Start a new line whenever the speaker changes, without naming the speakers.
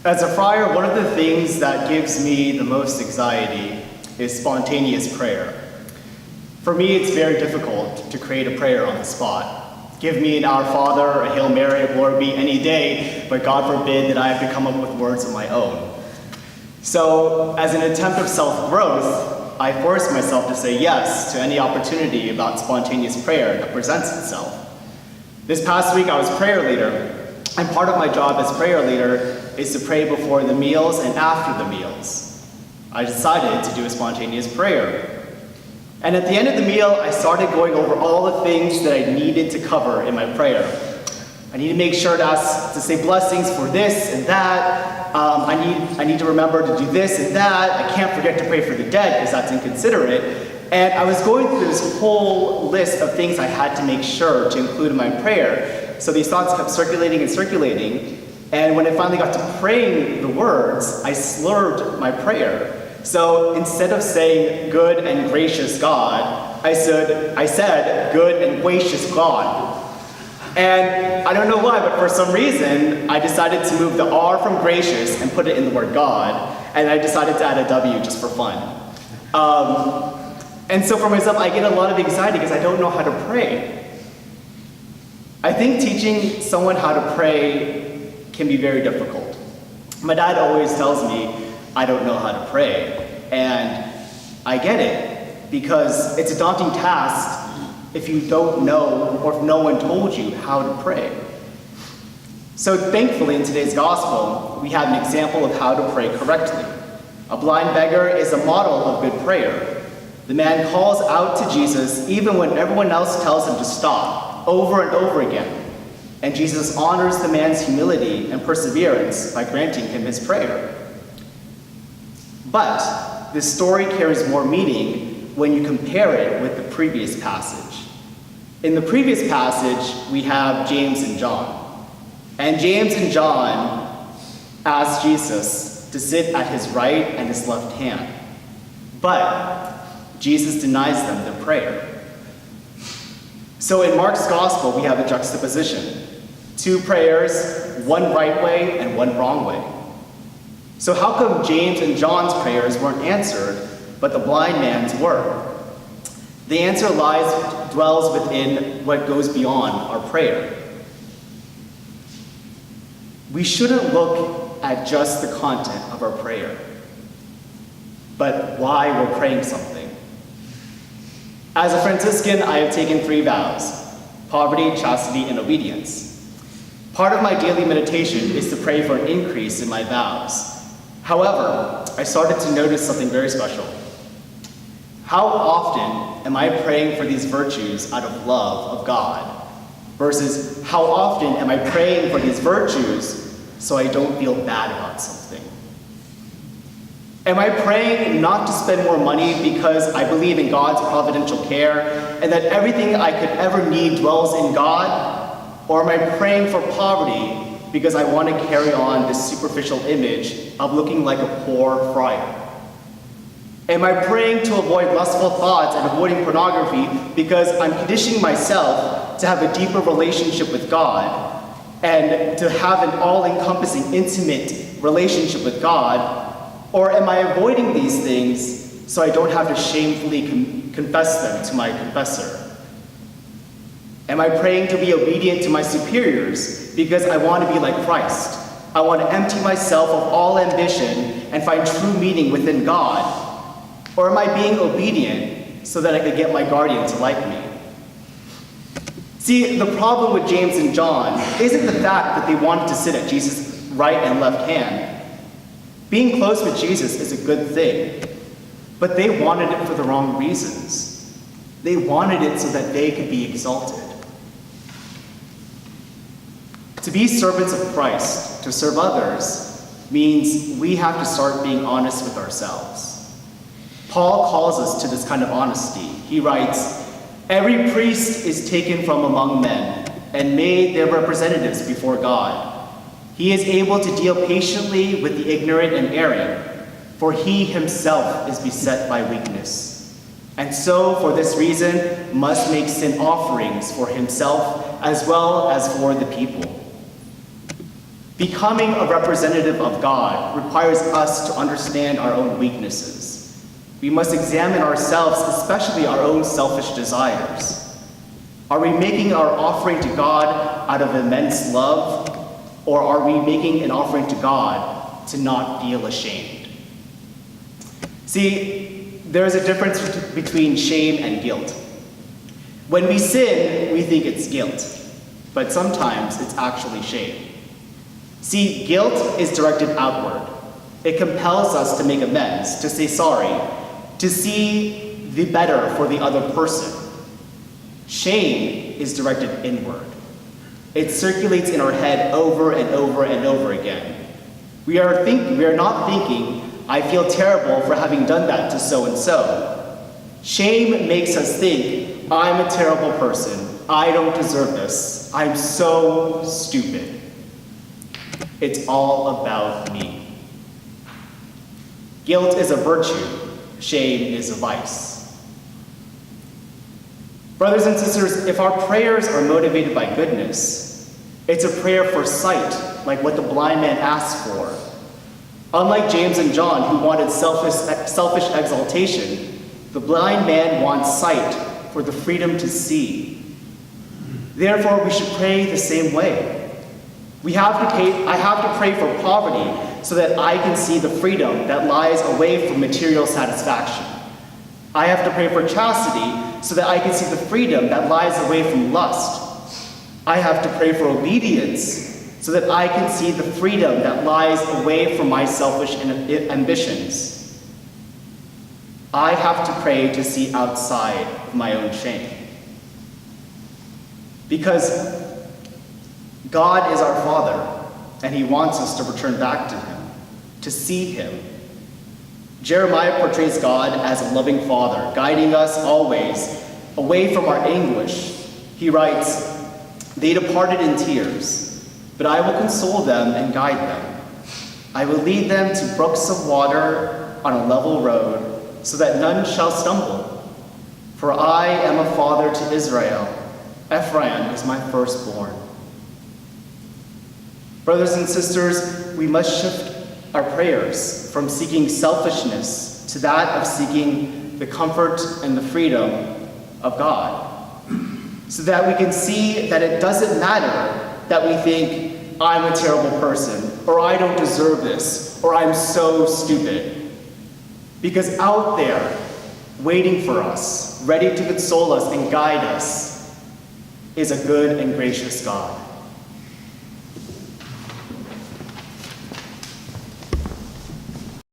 As a friar, one of the things that gives me the most anxiety is spontaneous prayer. For me, it's very difficult to create a prayer on the spot. Give me an Our Father, a Hail Mary, a Glory Be any day, but God forbid that I have to come up with words of my own. So, as an attempt of self-growth, I force myself to say yes to any opportunity about spontaneous prayer that presents itself. This past week, I was prayer leader, and part of my job as prayer leader is to pray before the meals and after the meals. I decided to do a spontaneous prayer. And at the end of the meal, I started going over all the things that I needed to cover in my prayer. I need to make sure to say blessings for this and that. I need to remember to do this and that. I can't forget to pray for the dead because that's inconsiderate. And I was going through this whole list of things I had to make sure to include in my prayer. So these thoughts kept circulating and circulating. And when I finally got to praying the words, I slurred my prayer. So instead of saying good and gracious God, I said good and gracious God. And I don't know why, but for some reason, I decided to move the R from gracious and put it in the word God. And I decided to add a W just for fun. And so for myself, I get a lot of anxiety because I don't know how to pray. I think teaching someone how to pray can be very difficult. My dad always tells me I don't know how to pray, and I get it, because it's a daunting task if you don't know or if no one told you how to pray. So thankfully in today's gospel, we have an example of how to pray correctly. A blind beggar is a model of good prayer. The man calls out to Jesus even when everyone else tells him to stop, over and over again. And Jesus honors the man's humility and perseverance by granting him his prayer. But this story carries more meaning when you compare it with the previous passage. In the previous passage, we have James and John. And James and John asked Jesus to sit at his right and his left hand. But Jesus denies them the prayer. So in Mark's gospel, we have a juxtaposition. Two prayers, one right way and one wrong way. So how come James and John's prayers weren't answered, but the blind man's were? The answer dwells within what goes beyond our prayer. We shouldn't look at just the content of our prayer, but why we're praying something. As a Franciscan, I have taken 3 vows: poverty, chastity, and obedience. Part of my daily meditation is to pray for an increase in my vows. However, I started to notice something very special. How often am I praying for these virtues out of love of God versus how often am I praying for these virtues so I don't feel bad about something? Am I praying not to spend more money because I believe in God's providential care and that everything I could ever need dwells in God? Or am I praying for poverty because I want to carry on this superficial image of looking like a poor friar? Am I praying to avoid lustful thoughts and avoiding pornography because I'm conditioning myself to have a deeper relationship with God and to have an all-encompassing, intimate relationship with God? Or am I avoiding these things so I don't have to shamefully confess them to my confessor? Am I praying to be obedient to my superiors because I want to be like Christ? I want to empty myself of all ambition and find true meaning within God? Or am I being obedient so that I could get my guardian to like me? See, the problem with James and John isn't the fact that they wanted to sit at Jesus' right and left hand. Being close with Jesus is a good thing, but they wanted it for the wrong reasons. They wanted it so that they could be exalted. To be servants of Christ, to serve others, means we have to start being honest with ourselves. Paul calls us to this kind of honesty. He writes, "Every priest is taken from among men and made their representatives before God. He is able to deal patiently with the ignorant and erring, for he himself is beset by weakness. And so, for this reason, must make sin offerings for himself as well as for the people." Becoming a representative of God requires us to understand our own weaknesses. We must examine ourselves, especially our own selfish desires. Are we making our offering to God out of immense love, or are we making an offering to God to not feel ashamed? See, there is a difference between shame and guilt. When we sin, we think it's guilt, but sometimes it's actually shame. See, guilt is directed outward. It compels us to make amends, to say sorry, to see the better for the other person. Shame is directed inward. It circulates in our head over and over and over again. We are not thinking, I feel terrible for having done that to so-and-so. Shame makes us think, I'm a terrible person. I don't deserve this. I'm so stupid. It's all about me. Guilt is a virtue. Shame is a vice. Brothers and sisters, if our prayers are motivated by goodness, it's a prayer for sight, like what the blind man asked for. Unlike James and John, who wanted selfish exaltation, the blind man wants sight for the freedom to see. Therefore, we should pray the same way. I have to pray for poverty so that I can see the freedom that lies away from material satisfaction. I have to pray for chastity so that I can see the freedom that lies away from lust. I have to pray for obedience so that I can see the freedom that lies away from my selfish ambitions. I have to pray to see outside of my own shame. Because God is our Father, and He wants us to return back to Him, to see Him. Jeremiah portrays God as a loving Father, guiding us always away from our anguish. He writes, "They departed in tears, but I will console them and guide them. I will lead them to brooks of water on a level road, so that none shall stumble. For I am a father to Israel. Ephraim is my firstborn." Brothers and sisters, we must shift our prayers from seeking selfishness to that of seeking the comfort and the freedom of God, so that we can see that it doesn't matter that we think, I'm a terrible person, or I don't deserve this, or I'm so stupid. Because out there, waiting for us, ready to console us and guide us, is a good and gracious God.